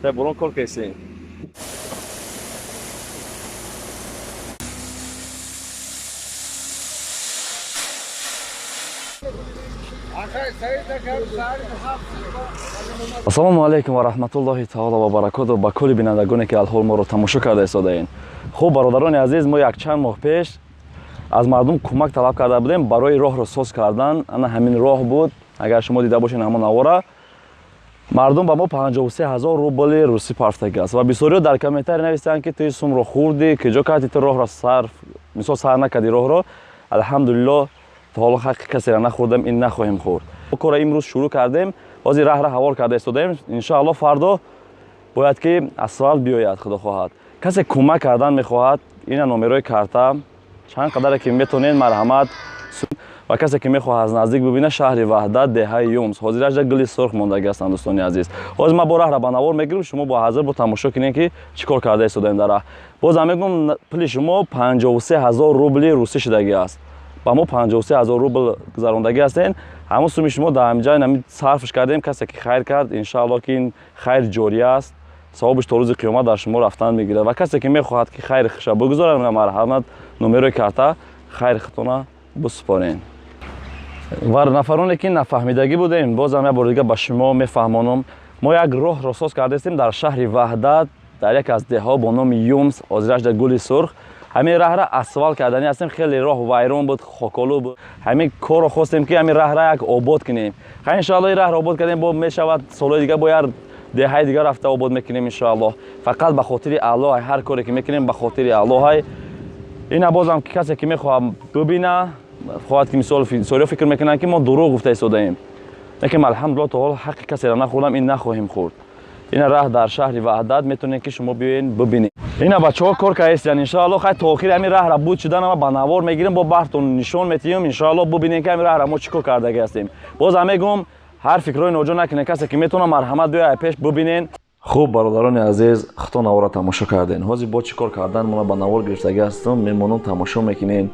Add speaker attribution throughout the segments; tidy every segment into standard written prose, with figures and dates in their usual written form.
Speaker 1: Te برون کار کسی. ассалому алайкум ва раҳматуллоҳи таъола ва баракатуҳ ба кулли бинандагоне ки алҳол моро тамошо карда истодаед. Хуб бародарони азиз, мо якчанд моҳ пеш аз мардум кӯмак талаб карда будем барои роҳро соз кардан. Ана ҳамин роҳ буд. Агар шумо дида бошед ҳамон навора мардум ба мо 53000 рубли русӣ парфтаги аст ва бисёриҳо дар комментария нависанд ки ту сумро хурдӣ, ки ҷо карди ту роҳро сарф, мисол сар накарди роҳро. алҳамдулиллоҳ то ҳоло ҳаққи касеро нахӯрдем, ин нахоҳем хӯрд. Кора имрӯз шурӯъ кардем. ҳозир раҳра ҳавол карда истодаем. иншоаллоҳ фардо бояд ки асфалт биёяд. худо хоҳад. касе кӯмак кардан мехоҳад, ина номерои карта чанд қадаре ки метонед марҳамат. ва касе ки мехоҳад аз наздик бибина шаҳри ваҳдат, деҳаи Юмс, ҳозир ажа гули сурх мондаги ҳастанд дӯстони азиз. ҳозир ман бо раҳра ба навор мегирам, шумо бо ҳазир бо тамошо кинед ки чӣ кор карда истодаем дар раҳ. бозам мегӯям пули шумо 53000 рубли русӣ шудагӣ аст. ба мо 53000 рубл гузарондагӣ ҳастен. ҳамон суми шумо дар ҳамин ҷай намин сарфш кардем. касе ки хайр кард, иншоаллоҳ ки ин хайр ҷорӣ аст. савобиш то рӯзи қиёмат дар шумо рафтан мегирад. ва касе ки мехоҳад ки хайри хуша бигузорад, марҳамат номерои карта хайри худтона бисупорен. ва нафароне ки нафаҳмидагӣ будем, бозам як бор дига ба шумо мефаҳмонам. мо як роҳро соз кардастем дар шаҳри ваҳдат, дар яке аз деҳаҳо бо номи Юмс, ҳозир ашда гули сурх. ҳамин раҳра асфалт кардани ҳастем. хеле роҳ вайрон буд, хоколӯ буд. ҳамин корро хостем ки ҳамин раҳра як обод кинем. ха иншоаллоҳ ин раҳро обод кардем, бо мешавад солҳои дига бо як деҳаи дига рафта обод мекунем иншоаллоҳ. фақат ба хотири Аллоҳ, ҳар коре ки мекунем ба хотири Аллоҳ. ина бозам ки касе ки мехоҳад бибина, хоҳад ки мисол бисёриҳо фикр мекунанд ки мо дурӯғ гуфта истодаем. лекин алҳамдулиллоҳ то ҳол ҳаққи касеро нахӯрдам, ин нахоҳем хӯрд. ина раҳ дар шаҳри ваҳдат метавонед ки шумо биёед бибинед. ина бачаҳо кор кардастанд. иншоаллоҳ хай то охири ҳамин раҳра буд шудан ама ба навор мегирем, бо баҳртон нишон метиҳем. иншоаллоҳ бубинем ки ҳамин раҳра мо чӣ кор кардаги ҳастем. бозам мегӯям ҳар фикрҳои ноҷо накунед. касе ки метавонад марҳамат биёяд пеш бубинен. хуб бародарони азиз, худтон навора тамошо кардем. ҳозир бо чӣ кор кардан мона ба навор гирифтагӣ ҳастам, мемонам тамошо мекунем.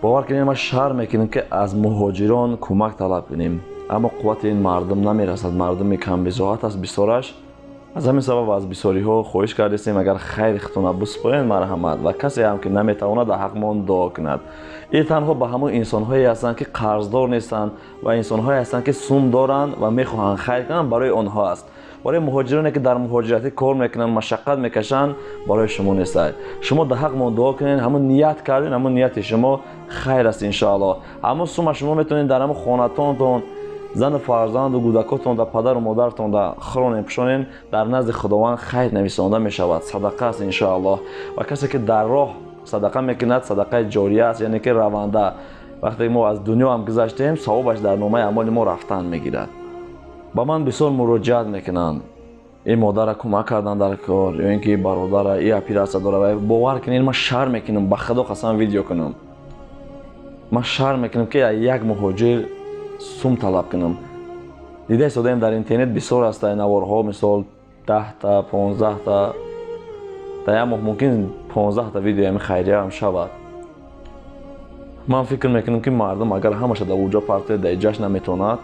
Speaker 1: бовар кунед ма шаҳр мекунем ки аз муҳоҷирон кӯмак талаб кунем, аммо қуввати ин мардум намерасад. мардуми камбизоат аст бисёраш. аз ҳамин сабаб аз бисёриҳо хоҳиш кардастем агар хайри худтона бисупоред марҳамат, ва касе ҳам ки наметавонад дар ҳаққмон дуо кунад. ин танҳо ба ҳамон инсонҳое ҳастанд ки қарздор нестанд ва инсонҳое ҳастанд ки сум доранд ва мехоҳанд хайр кунанд, барои онҳо аст. барои муҳоҷироне ки дар муҳоҷиратӣ кор мекунанд, машаққат мекашанд, барои шумо нест. шумо дар ҳаққмон дуо кунед. ҳамон ният кардед, ҳамон нияти шумо хайр аст иншоаллоҳ. ҳамон сума шумо метавонед дар ҳамон хонатонтон, зану фарзанду кӯдакотон, дар падару модаратон дар хронен пушонен, дар назди худованд хайр нависонда мешавад. садақа аст иншоаллоҳ. ва касе ки дар роҳ садақа мекунад, садақаи ҷория аст, яъне ки раванда. вақте мо аз дунё ҳам гузаштем, савобаш дар номаи аъмоли мо рафтан мегирад. ба ман бисёр муроҷиат мекунанд. ин модара кӯмак кардан дар кор, ё ин ки бародара ин оператсия дора. ва бовар кунед ман шарм мекунам, ба худо қасам видео кунам. ман шарм мекунам ки як муҳоҷир сум талаб кунам. дида истодаем дар интернет бисёр аст наворҳо, мисол 10 та 15 та дар як моҳ мумкин 15 та видео ҳамин хайрия ҳам шавад. ман фикр мекунам ки мардум агар ҳамаша дар уҷо партия дар ҷашн наметавонад,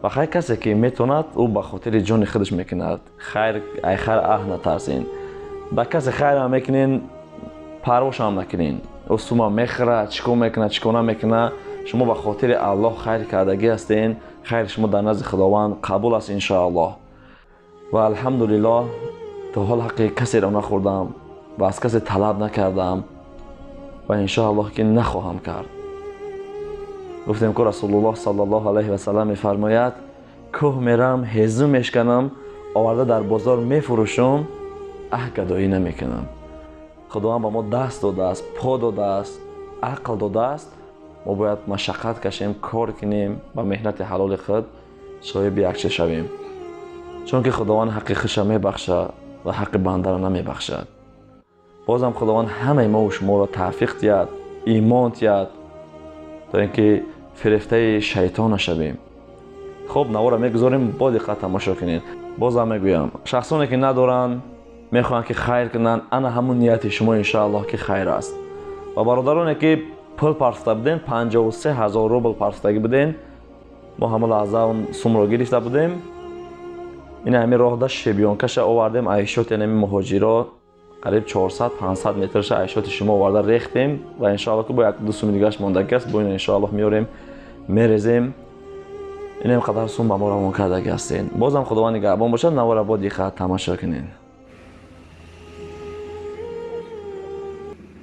Speaker 1: ва хай касе ки метавонад ӯ ба хотири ҷони худаш мекунад. хайр ай хайр аҳ натарсен. ба касе хайр ҳам мекунен, парвош ҳам накунен. ӯ сума мехӯрад, чӣ кор мекунад, чӣ кор намекунад. шумо ба хотири Аллоҳ хайр кардагӣ ҳастен. хайри шумо дар назди худованд қабул аст иншоаллоҳ. ва алҳамдулиллоҳ то ҳол ҳаққи касеро нахӯрдам ва аз касе талаб накардам ва иншоаллоҳ ки нахоҳам кард. гуфтем ки расулуллоҳ саллаллоҳу алайҳи васалам мефармояд, кӯҳ мерам, ҳезу мешканам, оварда дар бозор мефурӯшам, гадоӣ намекунам. худованд ба мо даст додааст, по додааст, ақл додааст. мо бояд машаққат кашем, кор кунем, ба меҳнати ҳалоли худ соҳиби як чиз шавем. чунки худованд ҳаққи худша мебахшад ва ҳаққи бандаро намебахшад. бозам худованд ҳамаи мо шуморо тавфиқ диҳад, имон диҳад, то ин ки фирефтаи шайтон нашавем. хуб, навора мегузорем, бо диққат тамошо кунед. бозам мегӯям, шахсоне ки надоранд, мехоҳанд ки хайр кунанд, ана ҳамон нияти шумо иншоаллоҳ ки хайр аст. ва бародароне ки пул парфта будем, 53000 рубл парфтагӣ будем, мо ҳамон лаҳза сумро гирифта будем. این همین راه دا شبیانکش آوردیم. عیشات این مهاجرا قریب 400-500 مترش عیشات شما آورده ریختیم و انشاءالله که با یک دو سوم دیگهش مانده است. با این انشاءالله میاریم میریزیم. این هم قدر سوم به ما روان کرده هستین. بازم خداوند نگهبان باشد. نوار با دیگه تماشا کنین.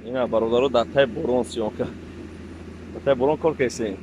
Speaker 1: این برادرها در تای بارون سیانکه در تای بارون کار کردین.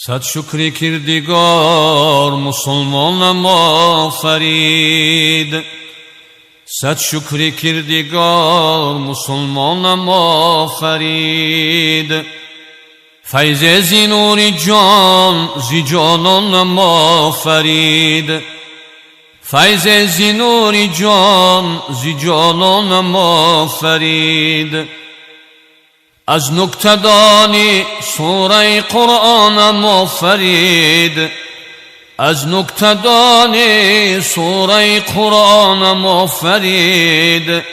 Speaker 2: صد شکری کردگار مسلمانم آفرید، صد شکری کردگار مسلمانم آفرید. فیض زی نور جان زی جانانم آفرید، فیض زی نور جان زی جانانم آفرید. از نکته‌دانی سوره قرآنم آفرید، از نکته‌دانی سوره قرآنم آفرید.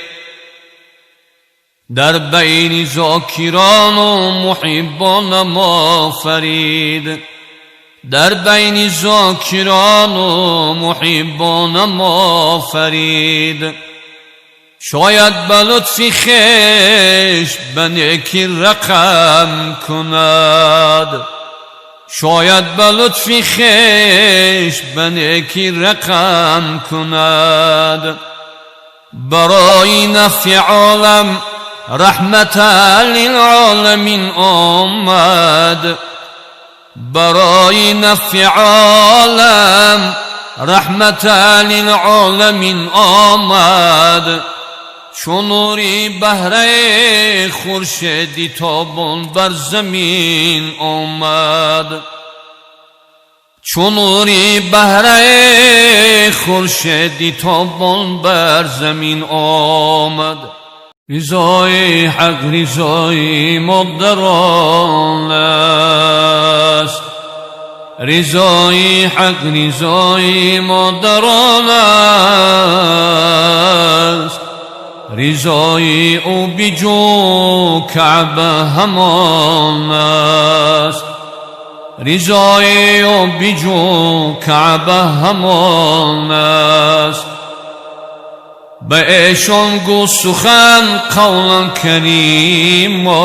Speaker 2: در بین ذاکران و محبانم آفرید، در بین ذاکران و محبانم آفرید. شاید به لطف خویش به نیکی رقم کند، شاید به لطف خویش به نیکی رقم کند. برای نفع عالم رحمت للعالمین آمد، برای نفع عالم رحمت للعالمین آمد. چون نوری بهره خورشیدی تابان بر زمین آمد، چون نوری بهره خورشیدی تابان بر زمین آمد. رضای حق رضای مقدران است، رضای حق رضای مقدران است. رضای او بجو کعبه همان است، رضای او بجو کعبه همان است. به ایشان گو سخن قولا کریما،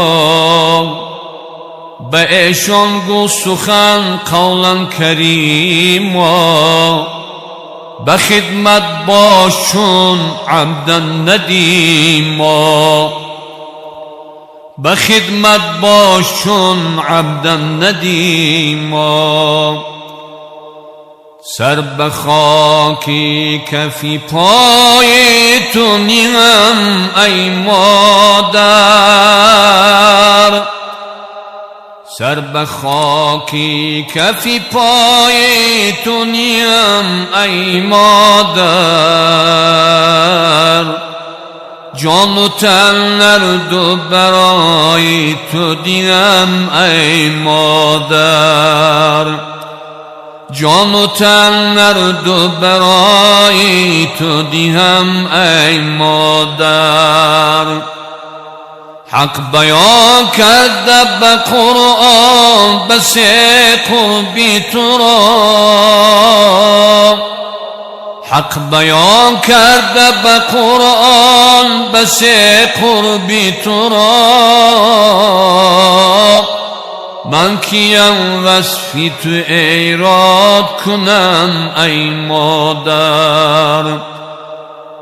Speaker 2: به ایشان گو سخن قولا کریما. به خدمت باشون عبدا ندیما، به خدمت باشون عبدا ندیما. سر به خاکی کفی پای تو نیم ای مادر، سر به خاکی کفی پای تو نیم ای مادر، جان و تن نردو برای تو دیم ای مادر، جان و تن نردو برای تو دیم ای مادر. حق بیان کرده به قرآن بس قربی تو را، حق بیان کرده به قرآن بس قربی تو را. من کیم وصفی تو ایراد کنم ای مادر،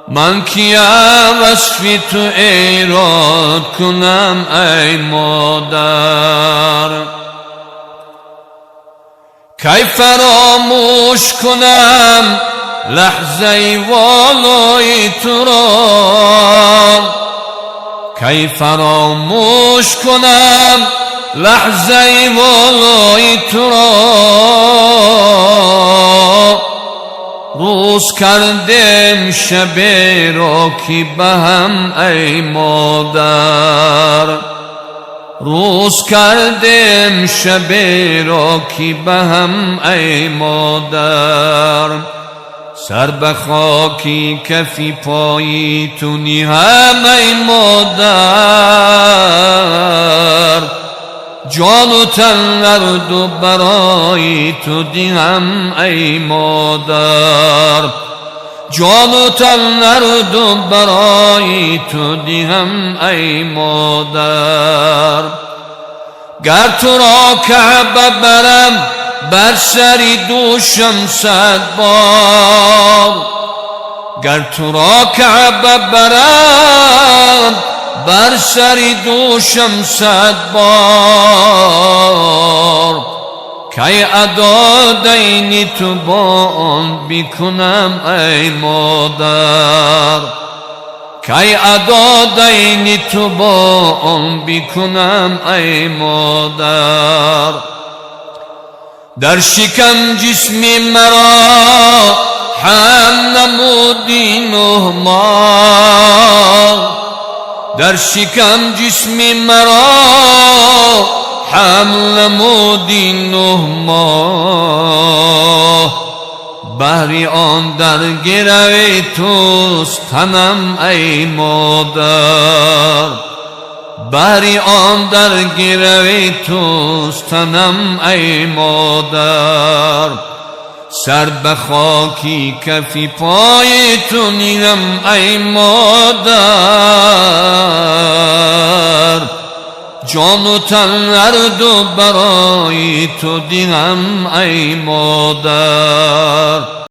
Speaker 2: من کیم وصفی تو ایراد کنم ای مادر. کی فراموش کنم لحظه والای تو را، کی فراموش کنم لحظه والای تو را. روز کردیم شب را کی به هم ای مادر، روز کردیم شب را کی به هم ای مادر. سر به خاکی کفی پایی تو نیم ای مادر، جان و تن نردو برای تو دیم ای مادر، جان و تن نردو برای تو دیم ای مادر. گر تو را کعبه برم بر سری دوشم 100 بار، گر تو را کعبه برم بر سری دوشم 100 بار. کی ادا دین تو با آن بکنم ای مادر، کی ادا دین تو با آن بکنم ای مادر. در شکم جسمی مرا هم نمودی 9 ماه، در شکم جسمی مرا هم نمودی 9 ماه. بهر آن در گروی توست تنم ای مادر، بهر آن در گروی توست تنم ای مادر. سر به خاکی کفی پای تو نیم ای مادر، جان و تن نردو برای تو دیم ای مادر.